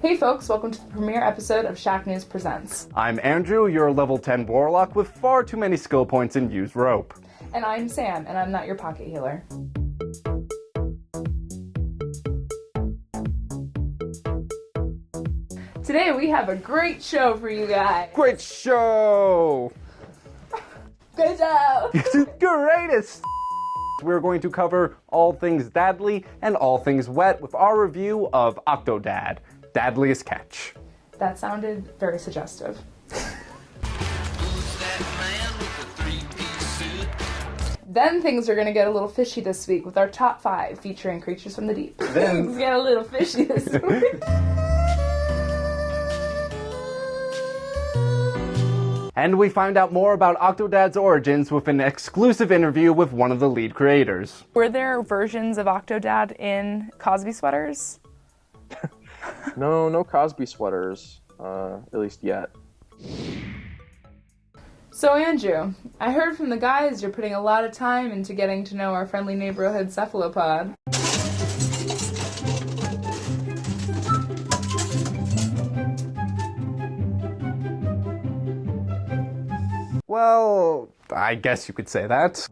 Hey folks, welcome to the premiere episode of Shacknews Presents. I'm Andrew, you're a level 10 warlock with far too many skill points and use rope. And I'm Sam, and I'm not your pocket healer. Today we have a great show for you guys. Great show! Good show! This is greatest! We're going to cover all things Dadly and all things wet with our review of Octodad, Dadliest catch. That sounded very suggestive. Then things are going to get a little fishy this week with our top 5 featuring creatures from the deep. Things get a little fishy this week. And we find out more about Octodad's origins with an exclusive interview with one of the lead creators. Were there versions of Octodad in Cosby sweaters? No Cosby sweaters, at least yet. So Andrew, I heard from the guys you're putting a lot of time into getting to know our friendly neighborhood cephalopod. Well, I guess you could say that.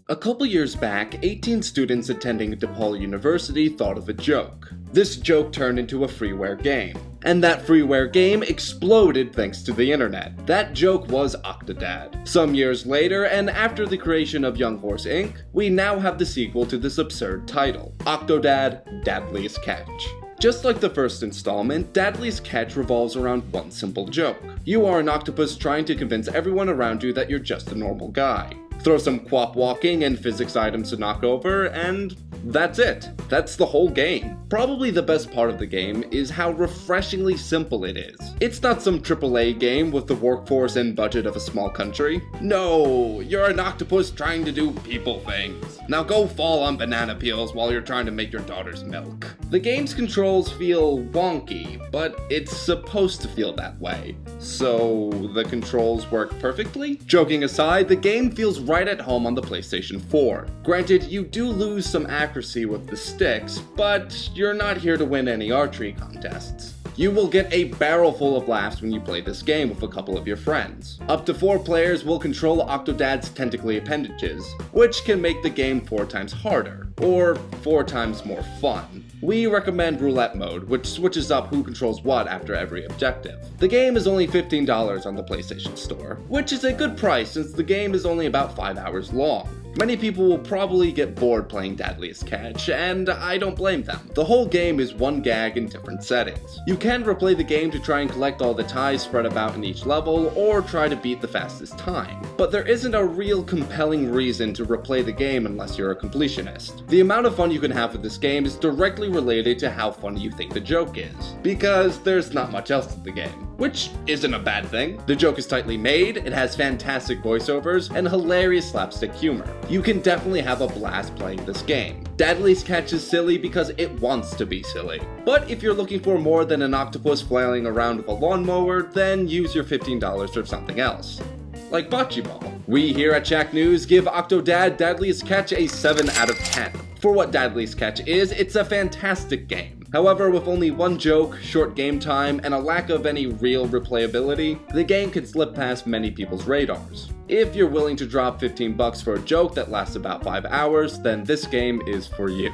A couple years back, 18 students attending DePaul University thought of a joke. This joke turned into a freeware game. And that freeware game exploded thanks to the internet. That joke was Octodad. Some years later, and after the creation of Young Horse Inc., we now have the sequel to this absurd title, Octodad, Dadliest Catch. Just like the first installment, Dadliest Catch revolves around one simple joke. You are an octopus trying to convince everyone around you that you're just a normal guy. Throw some quap walking and physics items to knock over, and that's it. That's the whole game. Probably the best part of the game is how refreshingly simple it is. It's not some AAA game with the workforce and budget of a small country. No, you're an octopus trying to do people things. Now go fall on banana peels while you're trying to make your daughter's milk. The game's controls feel wonky, but it's supposed to feel that way. So the controls work perfectly? Joking aside, the game feels right at home on the PlayStation 4. Granted, you do lose some accuracy with the sticks, but you're not here to win any archery contests. You will get a barrel full of laughs when you play this game with a couple of your friends. Up to 4 players will control Octodad's tentacly appendages, which can make the game 4 times harder, or 4 times more fun. We recommend roulette mode, which switches up who controls what after every objective. The game is only $15 on the PlayStation Store, which is a good price since the game is only about 5 hours long. Many people will probably get bored playing Dadliest Catch, and I don't blame them. The whole game is one gag in different settings. You can replay the game to try and collect all the ties spread about in each level, or try to beat the fastest time. But there isn't a real compelling reason to replay the game unless you're a completionist. The amount of fun you can have with this game is directly related to how funny you think the joke is, because there's not much else to the game. Which isn't a bad thing. The joke is tightly made, it has fantastic voiceovers, and hilarious slapstick humor. You can definitely have a blast playing this game. Dadliest Catch is silly because it wants to be silly. But if you're looking for more than an octopus flailing around with a lawnmower, then use your $15 for something else. Like bocce ball. We here at Shacknews give Octodad Dadliest Catch a 7 out of 10. For what Dadliest Catch is, it's a fantastic game. However, with only one joke, short game time, and a lack of any real replayability, the game can slip past many people's radars. If you're willing to drop $15 for a joke that lasts about 5 hours, then this game is for you.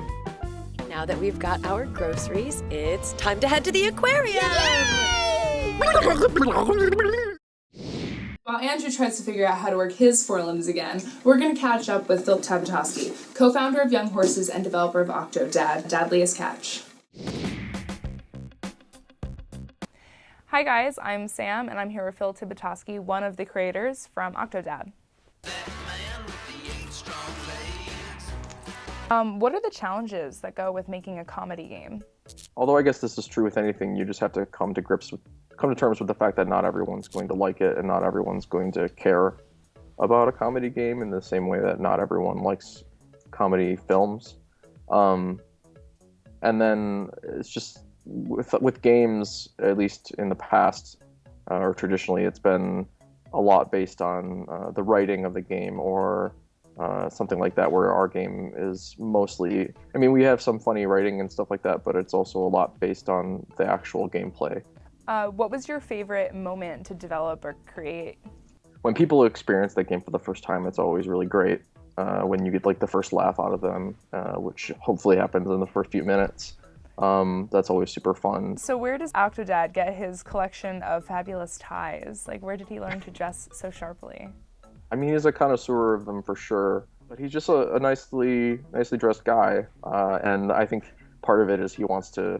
Now that we've got our groceries, it's time to head to the aquarium! While Andrew tries to figure out how to work his 4 limbs again, we're going to catch up with Phil Tabatoski, co-founder of Young Horses and developer of Octodad, Dadliest Catch. Hi guys, I'm Sam, and I'm here with Phil Tabatoski, one of the creators from Octodad. What are the challenges that go with making a comedy game? Although I guess this is true with anything, you just have to come to terms with the fact that not everyone's going to like it, and not everyone's going to care about a comedy game in the same way that not everyone likes comedy films. And then it's just with games, at least in the past, or traditionally, it's been a lot based on the writing of the game or something like that, where our game is mostly, I mean, we have some funny writing and stuff like that, but it's also a lot based on the actual gameplay. What was your favorite moment to develop or create? When people experience that game for the first time, it's always really great. When you get like the first laugh out of them, which hopefully happens in the first few minutes. That's always super fun. So where does Octodad get his collection of fabulous ties? Like, where did he learn to dress so sharply? I mean, he's a connoisseur of them for sure, but he's just a nicely dressed guy, and I think part of it is he wants to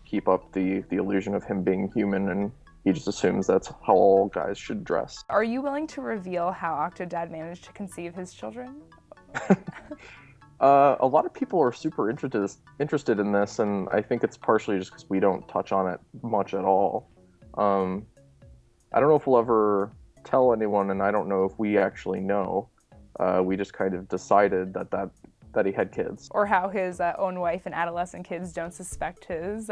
keep up the illusion of him being human, and he just assumes that's how all guys should dress. Are you willing to reveal how Octodad managed to conceive his children? A lot of people are super interested in this, and I think it's partially just because we don't touch on it much at all. I don't know if we'll ever tell anyone, and I don't know if we actually know. We just kind of decided that he had kids. Or how his own wife and adolescent kids don't suspect his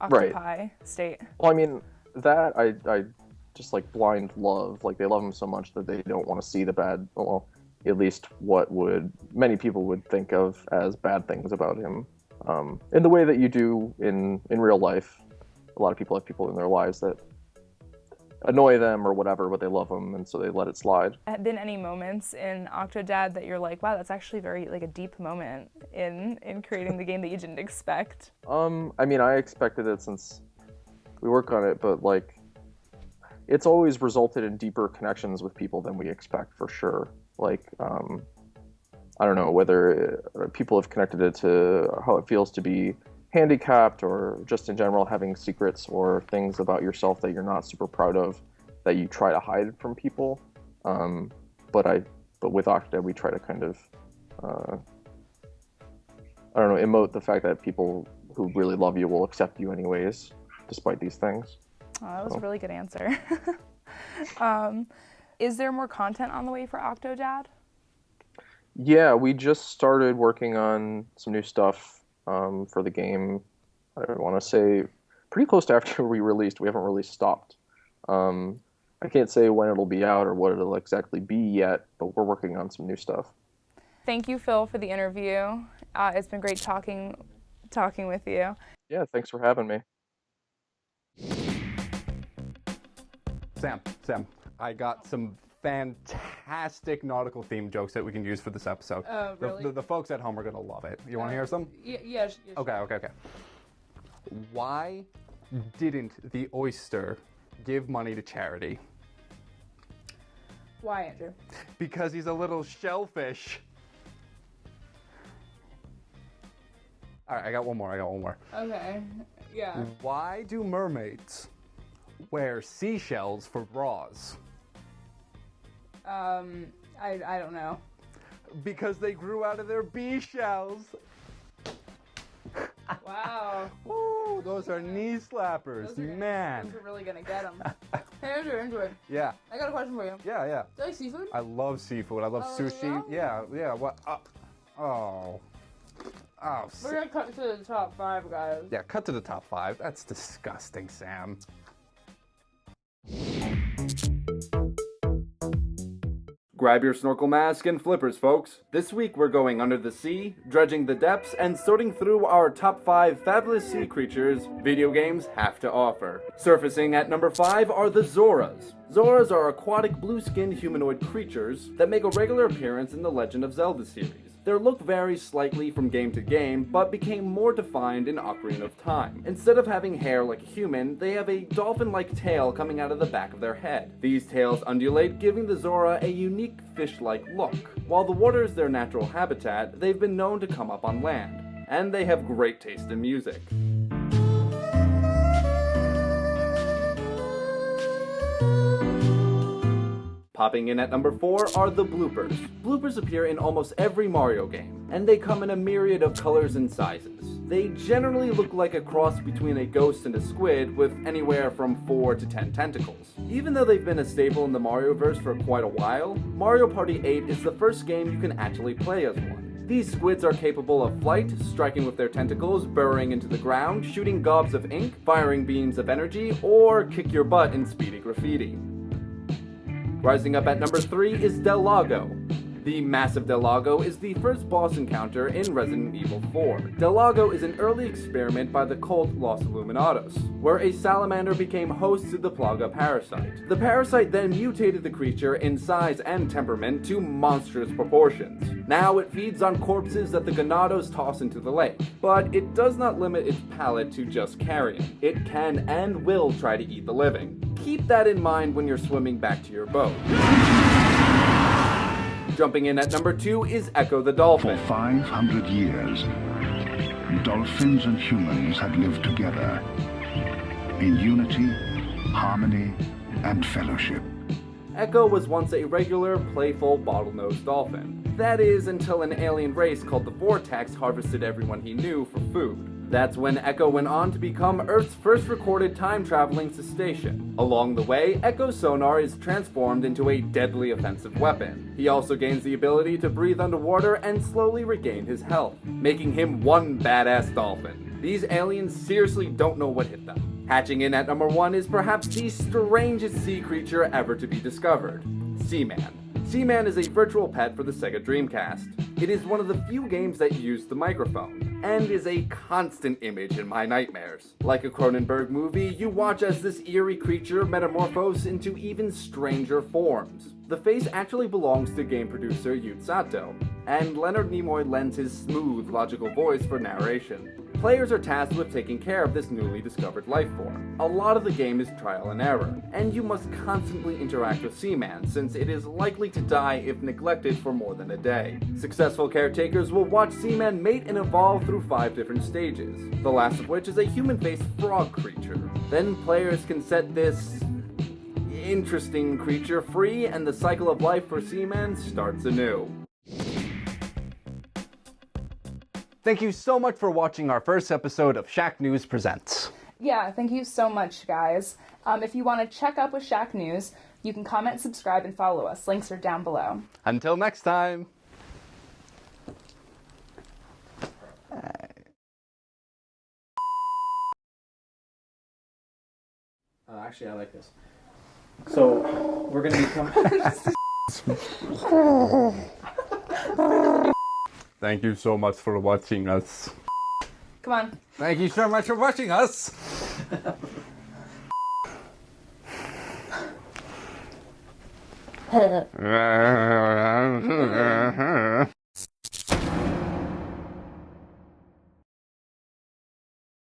octopi state. Well, I mean, that I just like blind love. Like, they love him so much that they don't want to see the bad, well, at least what many people would think of as bad things about him. In the way that you do in real life. A lot of people have people in their lives that annoy them or whatever, but they love them, and so they let it slide. Have been any moments in Octodad that you're like, wow, that's actually very like a deep moment in creating the game that you didn't expect? I mean, I expected it since we work on it, but like, it's always resulted in deeper connections with people than we expect, for sure. Like, I don't know whether people have connected it to how it feels to be handicapped, or just in general having secrets or things about yourself that you're not super proud of that you try to hide from people. But with Octodad, we try to kind of I don't know, emote the fact that people who really love you will accept you anyways, despite these things. Oh, that was a really good answer. Is there more content on the way for Octodad? Yeah, we just started working on some new stuff for the game. I want to say pretty close to after we released. We haven't really stopped. I can't say when it'll be out or what it'll exactly be yet, but we're working on some new stuff. Thank you, Phil, for the interview. It's been great talking with you. Yeah, thanks for having me. Sam, I got some fantastic nautical theme jokes that we can use for this episode. Oh, really? The folks at home are going to love it. You want to hear some? Yeah. Okay. Why didn't the oyster give money to charity? Why, Andrew? Because he's a little shellfish. All right, I got one more. Okay, yeah. Why do mermaids wear seashells for bras? I don't know. Because they grew out of their bee shells. Wow. Woo, those are knee slappers, man. Those are really gonna get them. Hey, Andrew. Yeah. I got a question for you. Yeah. Do you like seafood? I love seafood. I love sushi. Yeah? Yeah. What? Oh. We're gonna cut to the top 5, guys. Yeah, cut to the top 5. That's disgusting, Sam. Grab your snorkel mask and flippers, folks. This week we're going under the sea, dredging the depths, and sorting through our top 5 fabulous sea creatures video games have to offer. Surfacing at number 5 are the Zoras. Zoras are aquatic blue-skinned humanoid creatures that make a regular appearance in the Legend of Zelda series. Their look varies slightly from game to game, but became more defined in Ocarina of Time. Instead of having hair like a human, they have a dolphin-like tail coming out of the back of their head. These tails undulate, giving the Zora a unique fish-like look. While the water is their natural habitat, they've been known to come up on land. And they have great taste in music. Popping in at number 4 are the bloopers. Bloopers appear in almost every Mario game, and they come in a myriad of colors and sizes. They generally look like a cross between a ghost and a squid, with anywhere from 4 to 10 tentacles. Even though they've been a staple in the Marioverse for quite a while, Mario Party 8 is the first game you can actually play as one. These squids are capable of flight, striking with their tentacles, burrowing into the ground, shooting gobs of ink, firing beams of energy, or kick your butt in speedy graffiti. Rising up at number 3 is Del Lago. The massive Delago is the first boss encounter in Resident Evil 4. Delago is an early experiment by the cult Los Illuminados, where a salamander became host to the Plaga parasite. The parasite then mutated the creature in size and temperament to monstrous proportions. Now it feeds on corpses that the Ganados toss into the lake, but it does not limit its palate to just carrion. It can and will try to eat the living. Keep that in mind when you're swimming back to your boat. Jumping in at number 2 is Echo the Dolphin. For 500 years, dolphins and humans have lived together in unity, harmony, and fellowship. Echo was once a regular, playful, bottlenose dolphin. That is, until an alien race called the Vortex harvested everyone he knew for food. That's when Echo went on to become Earth's first recorded time-traveling cetacean. Along the way, Echo's sonar is transformed into a deadly offensive weapon. He also gains the ability to breathe underwater and slowly regain his health, making him one badass dolphin. These aliens seriously don't know what hit them. Hatching in at number 1 is perhaps the strangest sea creature ever to be discovered, Seaman. Seaman is a virtual pet for the Sega Dreamcast. It is one of the few games that use the microphone, and is a constant image in my nightmares. Like a Cronenberg movie, you watch as this eerie creature metamorphoses into even stranger forms. The face actually belongs to game producer Yuta Sato, and Leonard Nimoy lends his smooth, logical voice for narration. Players are tasked with taking care of this newly discovered life form. A lot of the game is trial and error, and you must constantly interact with Seaman since it is likely to die if neglected for more than a day. Successful caretakers will watch Seaman mate and evolve through 5 different stages, the last of which is a human-faced frog creature. Then players can set this interesting creature free, and the cycle of life for Seaman starts anew. Thank you so much for watching our first episode of Shacknews Presents. Yeah, thank you so much, guys. If you want to check up with Shacknews, you can comment, subscribe, and follow us. Links are down below. Until next time. Actually, I like this. So, we're going to become... Thank you so much for watching us. Come on. Thank you so much for watching us.